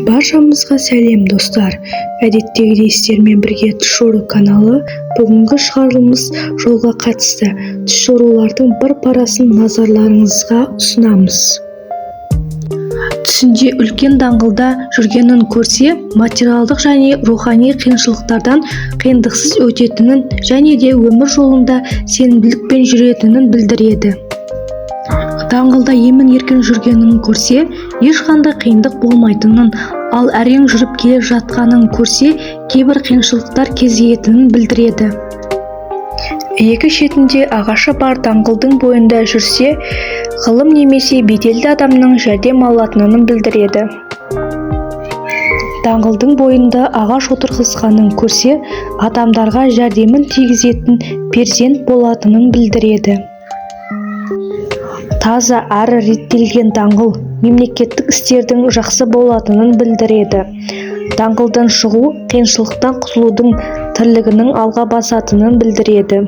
Баршамызға сәлем достар. Әдеттегідей сіздермен бірге Түшору каналы бүгінгі шығарылымыз жолға қатысты түшорулардың бір парасын назарларыңызға ұсынамыз. Түсінде үлкен даңғылда жүргенін көрсе, материалдық және рухани қиыншылықтардан қиындықсыз өтетінін және де өмір жолында сенімділікпен жүретінін білдіреді. Даңғылда емін-еркін жүргенін көрсе, ешқандай қиындық болмайтынын, ал әрең жүріп келе жатқанын көрсе, кейбір қиыншылықтар кезігетінін білдіреді. Екі шетінде ағашы бар даңғылдың бойында жүрсе, ғылым немесе беделді адамның жәрдем алатынын білдіреді. Даңғылдың бойында ағаш отырғызғанын көрсе, адамдарға жәрдемін тигізетін перзент болатынын білдіреді. Таза әрі реттелген даңғыл мемлекеттік істердің жақсы болатынын білдіреді. Даңғылдан шығу қиыншылықтан құтылудың тірлігінің алға басатынын білдіреді.